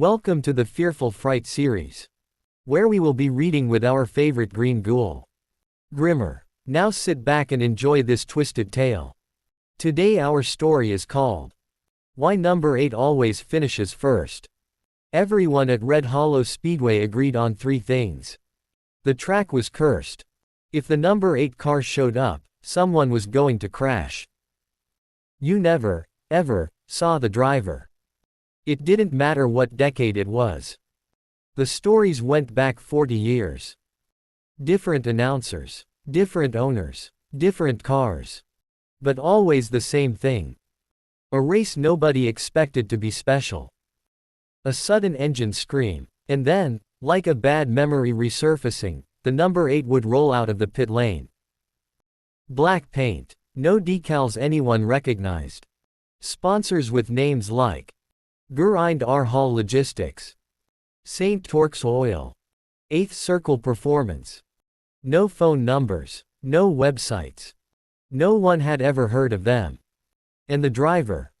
Welcome to the Fearful Fright series, where we will be reading with our favorite green ghoul, Grimmer. Now sit back and enjoy this twisted tale. Today our story is called, Why Number 8 Always Finishes First. Everyone at Red Hollow Speedway agreed on three things. The track was cursed. If the number 8 car showed up, someone was going to crash. You never, ever, saw the driver. It didn't matter what decade it was. The stories went back 40 years. Different announcers, different owners, different cars. But always the same thing. A race nobody expected to be special. A sudden engine scream, and then, like a bad memory resurfacing, the number 8 would roll out of the pit lane. Black paint, no decals anyone recognized. Sponsors with names like Gurind R. Hall Logistics, St. Torx Oil, 8th Circle Performance. No phone numbers, no websites. No one had ever heard of them. And the driver?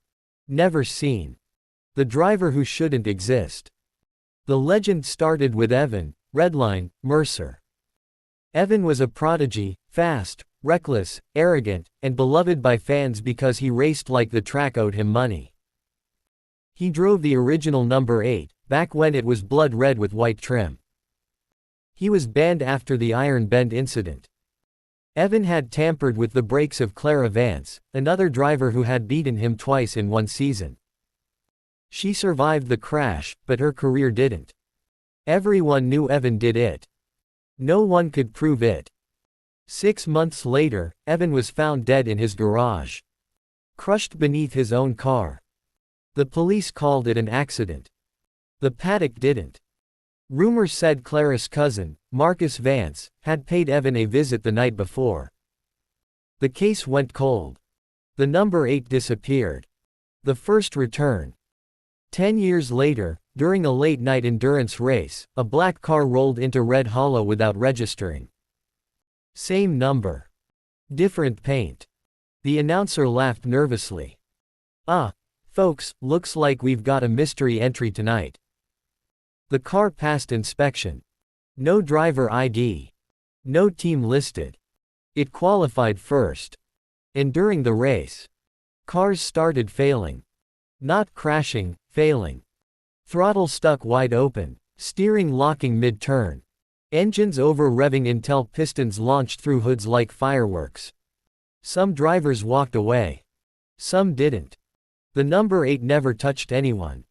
Never seen. The driver who shouldn't exist. The legend started with Evan, Redline, Mercer. Evan was a prodigy, fast, reckless, arrogant, and beloved by fans because he raced like the track owed him money. He drove the original number 8, back when it was blood red with white trim. He was banned after the Iron Bend incident. Evan had tampered with the brakes of Clara Vance, another driver who had beaten him twice in one season. She survived the crash, but her career didn't. Everyone knew Evan did it. No one could prove it. 6 months later, Evan was found dead in his garage, crushed beneath his own car. The police called it an accident. The paddock didn't. Rumors said Clara's cousin, Marcus Vance, had paid Evan a visit the night before. The case went cold. The number 8 disappeared. The first return. 10 years later, during a late-night endurance race, a black car rolled into Red Hollow without registering. Same number. Different paint. The announcer laughed nervously. Folks, looks like we've got a mystery entry tonight. The car passed inspection. No driver ID. No team listed. It qualified first. And during the race, cars started failing. Not crashing, failing. Throttle stuck wide open, steering locking mid-turn. Engines over-revving until pistons launched through hoods like fireworks. Some drivers walked away. Some didn't. The number 8 never touched anyone.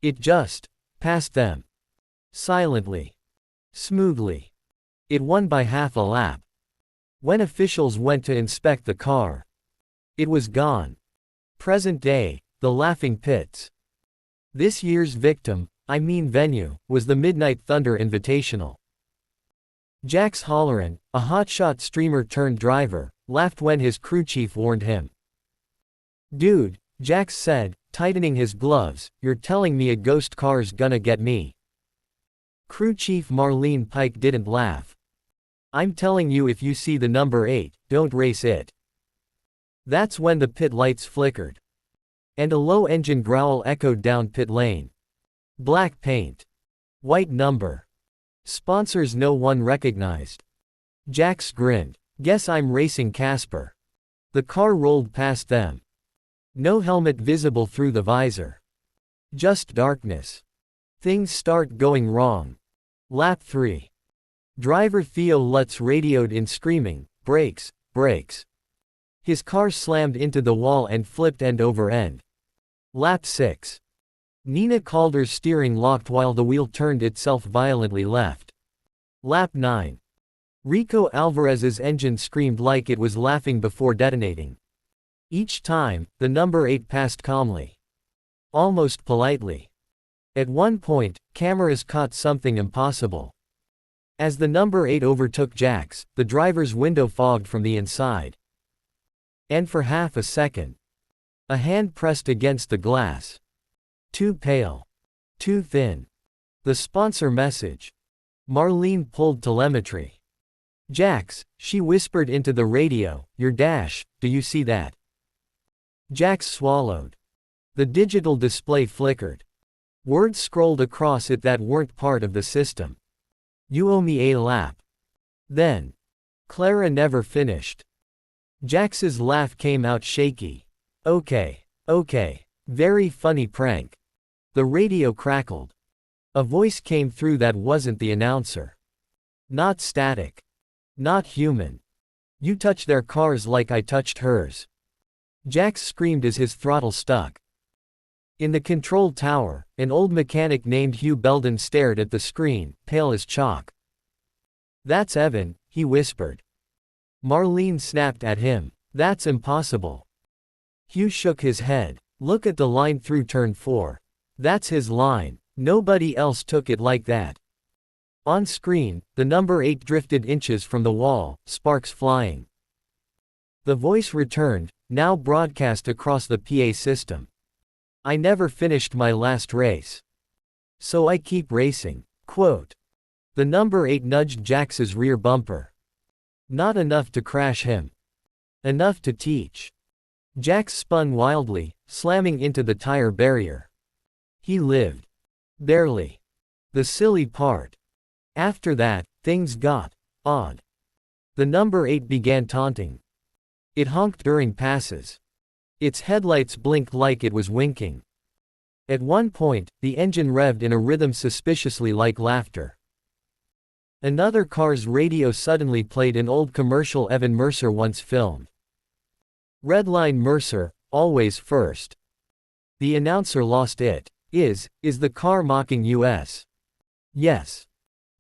It just passed them. Silently. Smoothly. It won by half a lap. When officials went to inspect the car, it was gone. Present day, the Laughing Pits. This year's venue, was the Midnight Thunder Invitational. Jax Holleran, a hotshot streamer turned driver, laughed when his crew chief warned him. "Dude," Jax said, tightening his gloves, "you're telling me a ghost car's gonna get me?" Crew chief Marlene Pike didn't laugh. "I'm telling you, if you see the number 8, don't race it." That's when the pit lights flickered. And a low engine growl echoed down pit lane. Black paint. White number. Sponsors no one recognized. Jax grinned. "Guess I'm racing Casper." The car rolled past them. No helmet visible through the visor. Just darkness. Things start going wrong. Lap 3. Driver Theo Lutz radioed in screaming, "Brakes, brakes." His car slammed into the wall and flipped end over end. Lap 6. Nina Calder's steering locked while the wheel turned itself violently left. Lap 9. Rico Alvarez's engine screamed like it was laughing before detonating. Each time, the number 8 passed calmly. Almost politely. At one point, cameras caught something impossible. As the number 8 overtook Jax, the driver's window fogged from the inside. And for half a second, a hand pressed against the glass. Too pale. Too thin. The sponsor message. Marlene pulled telemetry. "Jax," she whispered into the radio, "your dash, do you see that?" Jax swallowed. The digital display flickered. Words scrolled across it that weren't part of the system. You owe me a lap. Then. Clara never finished. Jax's laugh came out shaky. Okay. Very funny prank. The radio crackled. A voice came through that wasn't the announcer. Not static. Not human. You touch their cars like I touched hers. Jax screamed as his throttle stuck. In the control tower, an old mechanic named Hugh Belden stared at the screen, pale as chalk. That's Evan, he whispered. Marlene snapped at him. That's impossible. Hugh shook his head. Look at the line through turn 4. That's his line. Nobody else took it like that. On screen, the number 8 drifted inches from the wall, sparks flying. The voice returned, now broadcast across the PA system. I never finished my last race. So I keep racing. Quote. The number 8 nudged Jax's rear bumper. Not enough to crash him. Enough to teach. Jax spun wildly, slamming into the tire barrier. He lived. Barely. The silly part. After that, things got odd. The number 8 began taunting. It honked during passes. Its headlights blinked like it was winking. At one point, the engine revved in a rhythm suspiciously like laughter. Another car's radio suddenly played an old commercial Evan Mercer once filmed. Redline Mercer, always first. The announcer lost it. Is the car mocking us? Yes.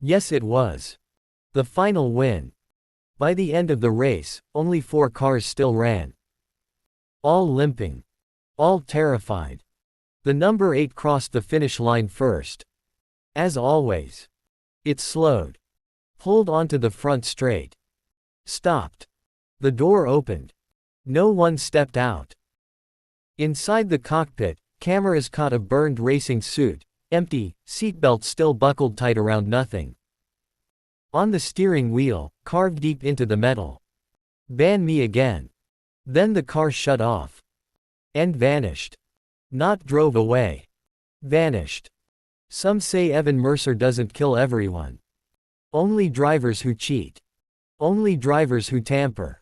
Yes it was. The final win. By the end of the race, only 4 cars still ran. All limping. All terrified. The number 8 crossed the finish line first. As always. It slowed. Pulled onto the front straight. Stopped. The door opened. No one stepped out. Inside the cockpit, cameras caught a burned racing suit, empty, seatbelt still buckled tight around nothing. On the steering wheel, carved deep into the metal. Ban me again. Then the car shut off. And vanished. Not drove away. Vanished. Some say Evan Mercer doesn't kill everyone. Only drivers who cheat. Only drivers who tamper.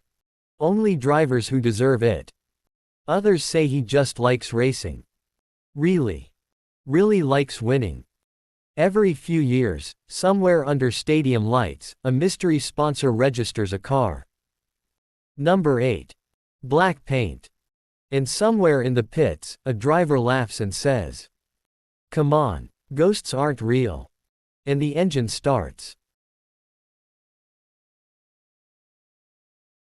Only drivers who deserve it. Others say he just likes racing. Really likes winning. Every few years, somewhere under stadium lights, a mystery sponsor registers a car. Number 8. Black paint. And somewhere in the pits, a driver laughs and says, "Come on, ghosts aren't real." And the engine starts.